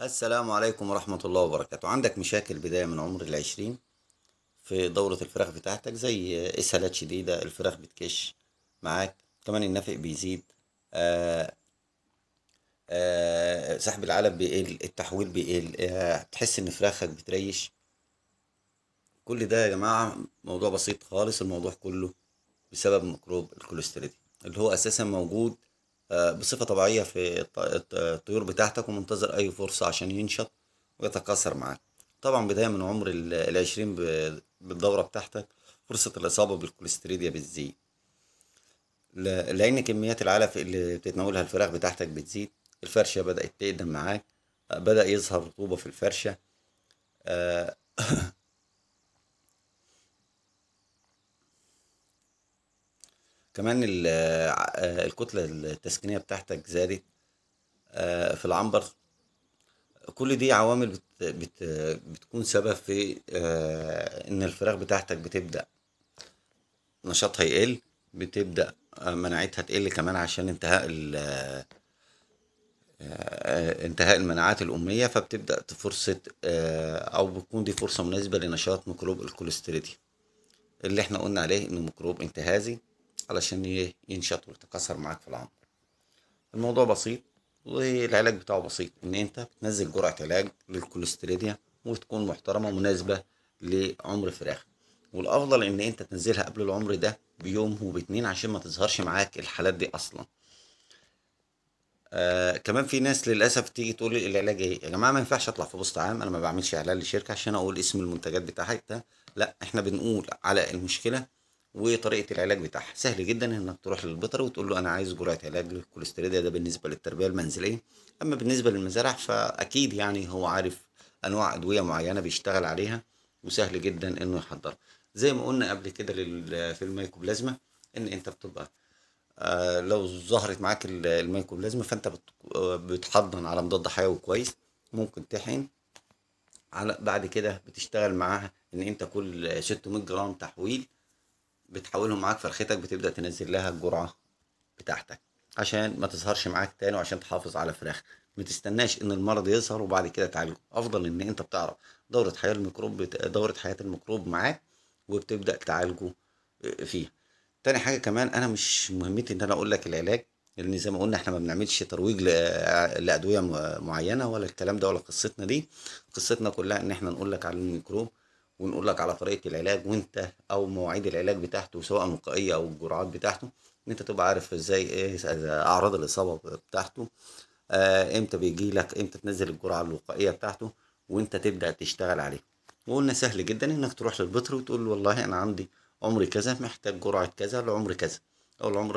السلام عليكم ورحمة الله وبركاته. عندك مشاكل بداية من عمر العشرين في دورة الفراخ بتاعتك، زي إسهالات شديدة، الفراخ بتكش معاك، كمان النفق بيزيد، آه سحب العلب بيقل، التحويل بيقل، تحس إن فراخك بتريش. كل ده يا جماعة موضوع بسيط خالص، الموضوع كله بسبب ميكروب الكوليستريديا اللي هو أساسا موجود بصفة طبيعية في الطيور بتاعتك، ومنتظر أي فرصة عشان ينشط ويتكاثر معاك. طبعا بداية من عمر العشرين بالدورة بتاعتك فرصة الإصابة بالكوليستريديا بتزيد، لأن كميات العلف اللي بتتناولها الفراخ بتاعتك بتزيد. الفرشة بدأت تقدم معاك، بدأ يظهر رطوبة في الفرشة. آه، كمان الكتلة التسكينية بتاعتك زادت في العنبر. كل دي عوامل بتكون سبب في ان الفراخ بتاعتك بتبدأ نشاطها يقل، بتبدأ مناعتها تقل كمان عشان انتهاء المناعات الأمية، فبتبدأ فرصة أو بتكون دي فرصة مناسبة لنشاط ميكروب الكوليستريديا اللي احنا قلنا عليه إنه ميكروب انتهازي، علشان ينشط ويتكاثر معاك في العنق. الموضوع بسيط، والعلاج بتاعه بسيط، ان انت بتنزل جرعة علاج للكوليستيريديا وتكون محترمة مناسبة لعمر فراخ. والافضل ان انت تنزلها قبل العمر ده بيوم وباتنين عشان ما تظهرش معاك الحالات دي اصلا. كمان في ناس للاسف تيجي تقول لي العلاج ايه يا جماعه، ما ينفعش اطلع في بوست عام، انا ما بعملش اعلان لشركه عشان اقول اسم المنتجات بتاعتها. لا، احنا بنقول على المشكله وطريقه العلاج بتاعها. سهل جدا انك تروح للبيطري وتقول له انا عايز جرعه علاج للكوليستيريديا، ده بالنسبه للتربيه المنزليه. اما بالنسبه للمزارع فاكيد يعني هو عارف انواع ادويه معينه بيشتغل عليها، وسهل جدا انه يحضرها. زي ما قلنا قبل كده في الميكوبلازما، ان انت بتبقى لو ظهرت معاك الميكوبلازما، فانت بتحضن على مضاد حيوي كويس، ممكن تحقن على. بعد كده بتشتغل معاها ان انت كل 600 جرام تحويل بتحولهم معاك فرختك، بتبدأ تنزل لها الجرعة بتاعتك عشان ما تظهرش معاك تاني، وعشان تحافظ على فراخ. ما تستناش ان المرض يظهر وبعد كده تعالجه. افضل ان انت بتعرف دورة حياة الميكروب معاك، وبتبدأ تعالجه فيها. تاني حاجة كمان، انا مش مهمتي ان انا اقول لك العلاج، لان زي ما قلنا احنا ما بنعملش ترويج لادوية معينة ولا الكلام ده، ولا قصتنا دي. قصتنا كلها ان احنا نقول لك على الميكروب، ونقول لك على طريقة العلاج، وانت او مواعيد العلاج بتاعته سواء الوقائية او الجرعات بتاعته، ان انت تبقى عارف ازاي ايه اعراض الاصابة بتاعته، امتى بيجي لك، امتى تنزل الجرعة الوقائية بتاعته، وانت تبدأ تشتغل عليه. وقلنا سهل جدا انك تروح للبيطري وتقول له والله انا عندي عمر كذا، محتاج جرعة كذا لعمر كذا، او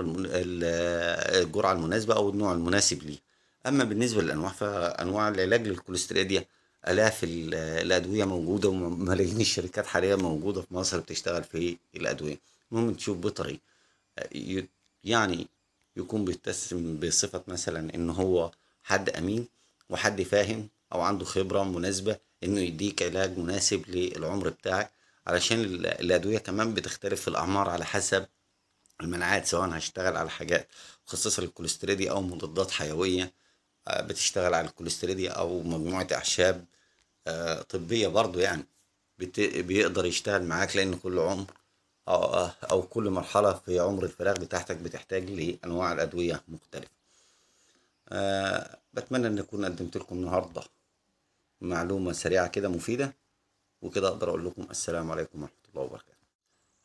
الجرعة المناسبة او النوع المناسب ليه. اما بالنسبة للانواع، فانواع العلاج للكوليستيريديا الاف الادوية موجودة، وملايين الشركات حاليا موجودة في مصر بتشتغل في الادوية. المهم تشوف بيطري ي- يعني يكون بيتسم بصفة مثلا ان هو حد امين، وحد فاهم او عنده خبرة مناسبة انه يديك علاج مناسب للعمر بتاعك. علشان الادوية كمان بتختلف في الاعمار على حسب المناعات، سواء هشتغل على حاجات مخصصة للكوليستيريديا او مضادات حيوية بتشتغل على الكوليستيريديا، او مجموعة اعشاب طبية برضو يعني بيقدر يشتغل معاك، لان كل عمر أو كل مرحلة في عمر الفراخ بتاعتك بتحتاج لأنواع الأدوية مختلفة. بتمنى أن أكون قدمت لكم النهاردة معلومة سريعة كده مفيدة، وكده أقدر أقول لكم السلام عليكم ورحمة الله وبركاته.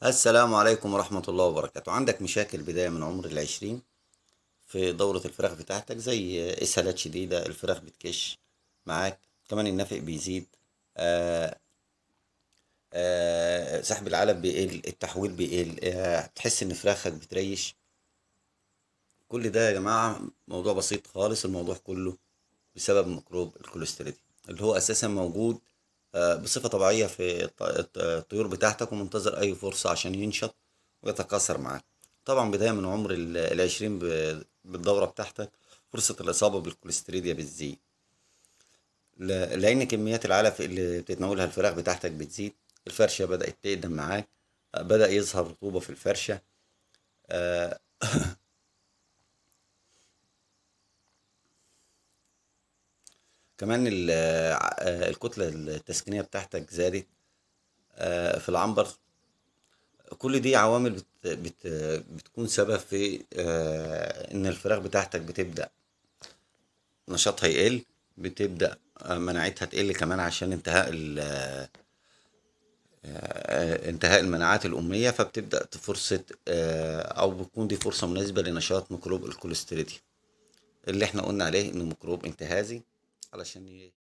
السلام عليكم ورحمة الله وبركاته. عندك مشاكل بداية من عمر العشرين في دورة الفراخ بتاعتك، زي إسهالات شديدة، الفراخ بتكش معاك، كمان النفق بيزيد، آه، سحب العلب بيقل، التحويل بيقل، تحس إن فراخك بتريش. كل ده يا جماعة موضوع بسيط خالص، الموضوع كله بسبب ميكروب الكوليستريديا اللي هو أساسا موجود بصفة طبيعية في الطيور بتاعتك، ومنتظر أي فرصة عشان ينشط ويتكاثر معاك. طبعا بداية من عمر العشرين بالدورة بتاعتك فرصة الإصابة بالكوليستريديا بتزيد، لأن كميات العلف اللي بتتناولها الفراخ بتاعتك بتزيد. الفرشة بدأت تقدم معاك، بدأ يظهر رطوبة في الفرشة. آه، كمان الكتلة التسكينية بتاعتك زادت في العنبر. كل دي عوامل بتكون سبب في ان الفراخ بتاعتك بتبدأ نشاطها يقل، بتبدأ مناعتها تقل كمان عشان انتهاء المناعات الأمية، فبتبدأ فرصة أو بتكون دي فرصة مناسبة لنشاط ميكروب الكوليستريديوم اللي احنا قلنا عليه انه ميكروب انتهازي علشان